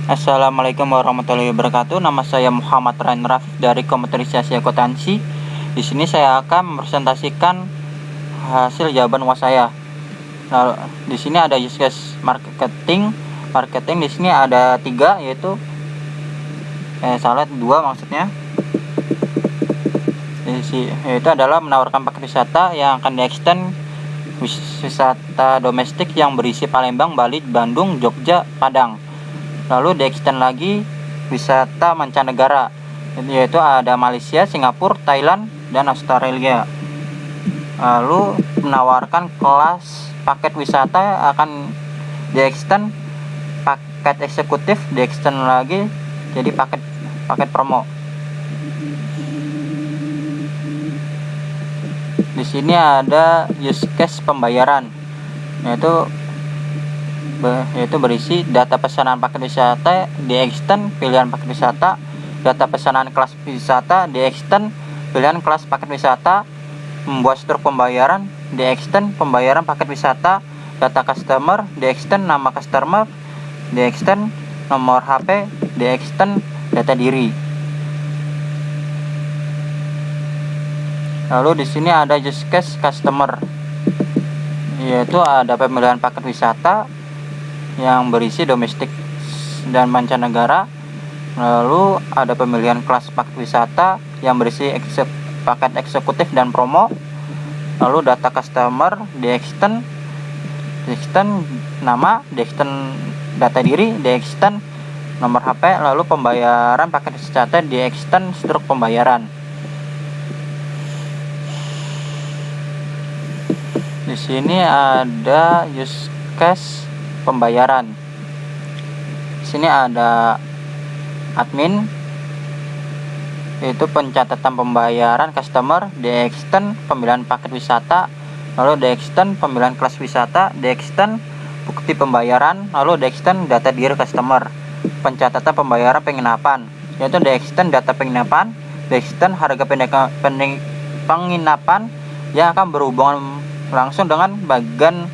Assalamualaikum warahmatullahi wabarakatuh. Nama saya Muhammad Ryan Rafiq dari Komputerisasi Akuntansi. Di sini saya akan mempresentasikan hasil jawaban UAS saya. Nah, di sini ada use case marketing. Marketing di sini ada 3, yaitu dua maksudnya. Yaitu adalah menawarkan paket wisata yang akan di-extend wisata domestik yang berisi Palembang, Bali, Bandung, Jogja, Padang. Lalu di-extend lagi wisata mancanegara, yaitu ada Malaysia, Singapura, Thailand, dan Australia. Lalu menawarkan kelas paket wisata akan di-extend, paket eksekutif di-extend lagi jadi paket promo. Di sini ada use case pembayaran, yaitu berisi data pesanan paket wisata di-extend pilihan paket wisata, data pesanan kelas wisata di-extend pilihan kelas paket wisata, membuat struk pembayaran di-extend pembayaran paket wisata, data customer di-extend nama customer, di-extend nomor HP, di-extend data diri. Lalu di sini ada use case customer, yaitu ada pemilihan paket wisata yang berisi domestik dan mancanegara. Lalu ada pemilihan kelas paket wisata yang berisi paket eksekutif dan promo. Lalu data customer di-extend nama, di-extend data diri, di-extend nomor HP. Lalu pembayaran paket wisata di-extend struk pembayaran. Di sini ada use case pembayaran. Di sini ada admin, yaitu pencatatan pembayaran customer, di-extend pemilihan paket wisata, lalu di-extend pemilihan kelas wisata, di-extend bukti pembayaran, lalu di-extend data diri customer. Pencatatan pembayaran penginapan, yaitu di-extend data penginapan, di-extend harga penginapan yang akan berhubungan langsung dengan bagian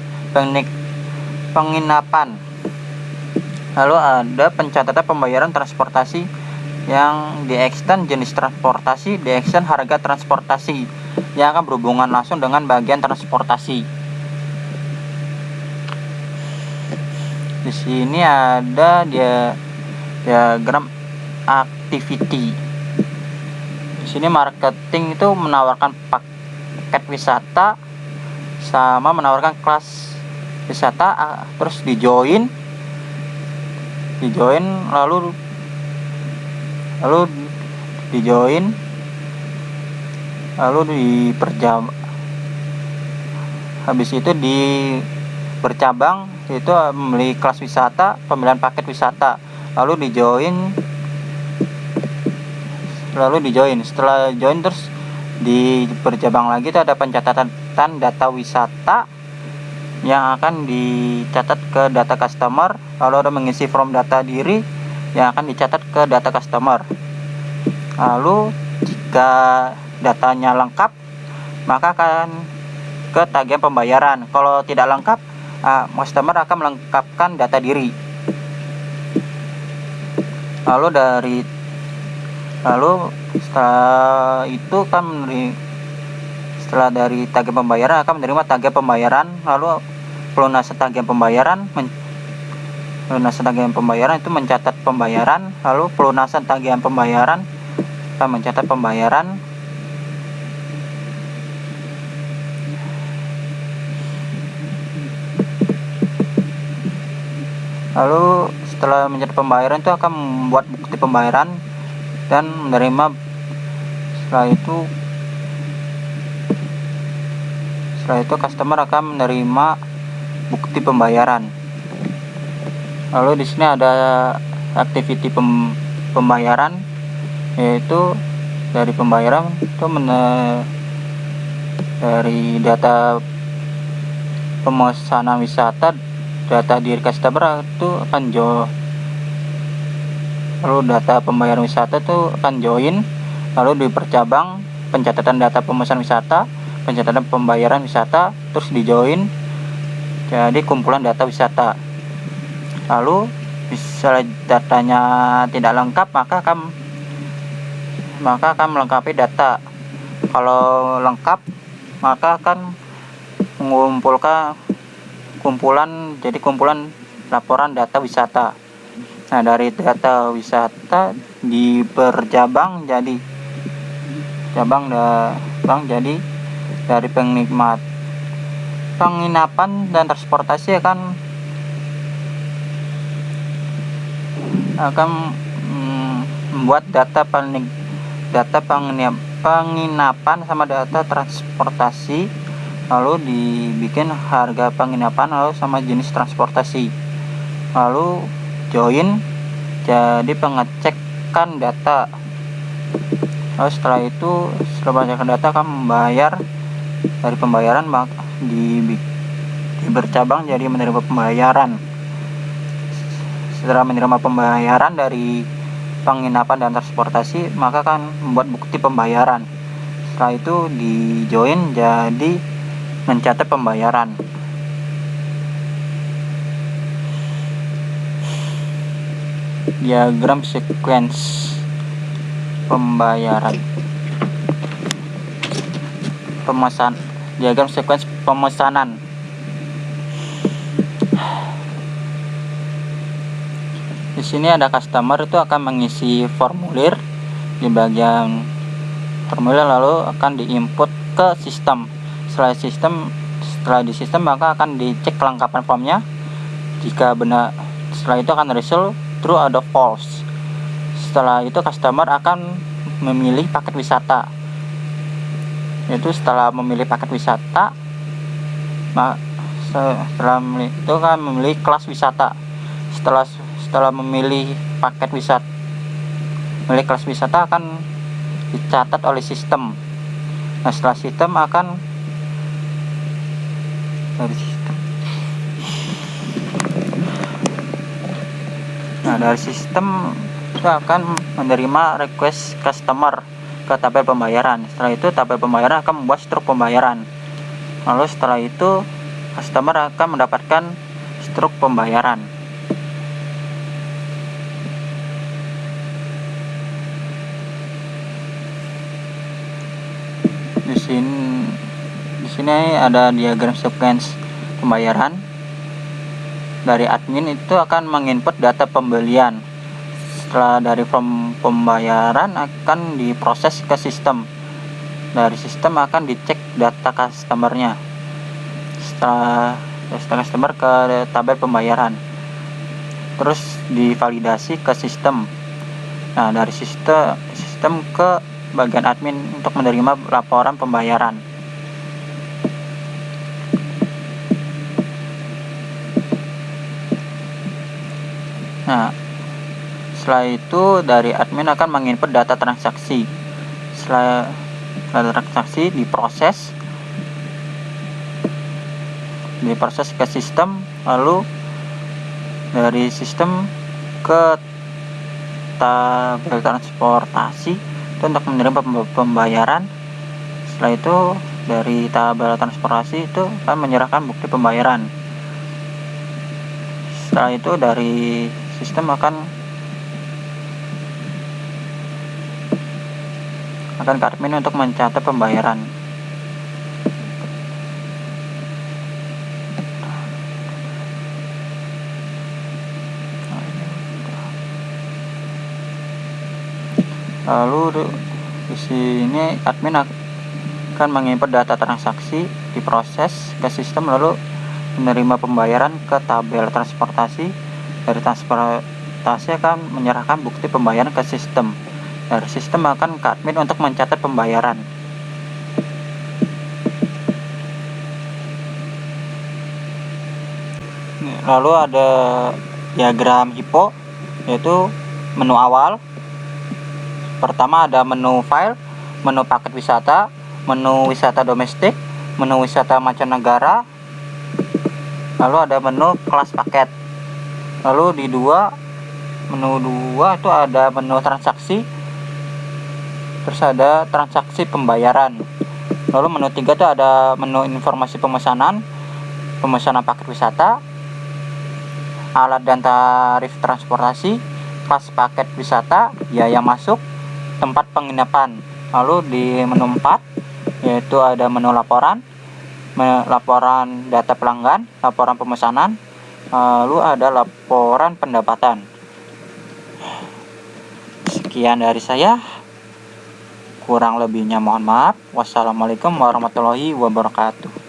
penginapan. Lalu ada pencatatan pembayaran transportasi yang di-extend jenis transportasi, di-extend harga transportasi yang akan berhubungan langsung dengan bagian transportasi. Di sini ada diagram activity. Di sini marketing itu menawarkan paket wisata sama menawarkan kelas wisata, terus di join lalu diperjam, habis itu bercabang, yaitu membeli kelas wisata, pemilihan paket wisata, lalu di join. Setelah join terus di bercabang lagi, itu ada pencatatan data wisata yang akan dicatat ke data customer, lalu ada mengisi form data diri yang akan dicatat ke data customer. Lalu jika datanya lengkap, maka akan ke tagihan pembayaran. Kalau tidak lengkap, customer akan melengkapkan data diri. Setelah dari tagihan pembayaran akan menerima tagihan pembayaran. Lalu pelunasan tagihan pembayaran itu mencatat pembayaran. Lalu pelunasan tagihan pembayaran akan mencatat pembayaran. Lalu setelah mencatat pembayaran itu akan membuat bukti pembayaran dan menerima. Setelah itu customer akan menerima bukti pembayaran. Lalu di sini ada activity pembayaran, yaitu dari pembayaran itu dari data pemesanan wisata, data diri customer itu akan lalu data pembayaran wisata itu akan join, lalu dipercabang pencatatan data pemesanan wisata, pencatatan pembayaran wisata, terus di join jadi kumpulan data wisata. Lalu misalnya datanya tidak lengkap, maka akan melengkapi data. Kalau lengkap, maka akan mengumpulkan kumpulan laporan data wisata. Nah, dari data wisata diperjabang jadi dari penginapan dan transportasi akan membuat data penginapan sama data transportasi, lalu dibikin harga penginapan lalu sama jenis transportasi, lalu join jadi pengecekan data. Lalu setelah pengecekan data akan membayar. Dari pembayaran bercabang jadi menerima pembayaran. Setelah menerima pembayaran dari penginapan dan transportasi, maka akan membuat bukti pembayaran. Setelah itu di join jadi mencatat pembayaran. Diagram sequence pembayaran. Diagram sequence pemesanan. Di sini ada customer itu akan mengisi formulir. Di bagian formulir lalu akan diinput ke sistem. Setelah di sistem maka akan dicek kelengkapan formnya. Jika benar, setelah itu akan result true atau false. Setelah itu customer akan memilih paket wisata. Yaitu setelah memilih paket wisata, itu kan memilih kelas wisata. Setelah memilih paket wisata, memilih kelas wisata akan dicatat oleh sistem. Nah, setelah sistem akan dari sistem itu akan menerima request customer ke tabel pembayaran. Setelah itu tabel pembayaran akan membuat struk pembayaran. Lalu setelah itu customer akan mendapatkan struk pembayaran. Di sini ada diagram sequence pembayaran. Dari admin itu akan menginput data pembelian. Setelah dari form pembayaran akan diproses ke sistem. Dari sistem akan dicek data customernya. Setelah customer ke tabel pembayaran, terus divalidasi ke sistem. Nah, dari sistem ke bagian admin untuk menerima laporan pembayaran. Nah, setelah itu dari admin akan menginput data transaksi. Setelah data transaksi diproses ke sistem, lalu dari sistem ke tabel transportasi itu untuk menerima pembayaran. Setelah itu dari tabel transportasi itu akan menyerahkan bukti pembayaran. Setelah itu dari sistem akan ke admin untuk mencatat pembayaran. Lalu di sini admin akan menginput data transaksi, diproses ke sistem, lalu menerima pembayaran ke tabel transportasi. Dari transportasi akan menyerahkan bukti pembayaran ke sistem. Dari sistem akan ke admin untuk mencatat pembayaran. Lalu ada diagram HIPO, yaitu menu awal. Pertama ada menu file, menu paket wisata, menu wisata domestik, menu wisata mancanegara, lalu ada menu kelas paket. Lalu di menu 2 itu ada menu transaksi, terus ada transaksi pembayaran. Lalu menu 3 itu ada menu informasi pemesanan paket wisata, alat dan tarif transportasi, kelas paket wisata, biaya masuk, tempat penginapan. Lalu di menu 4 yaitu ada menu laporan, laporan data pelanggan, laporan pemesanan, lalu ada laporan pendapatan. Sekian dari saya, kurang lebihnya mohon maaf. Wassalamualaikum warahmatullahi wabarakatuh.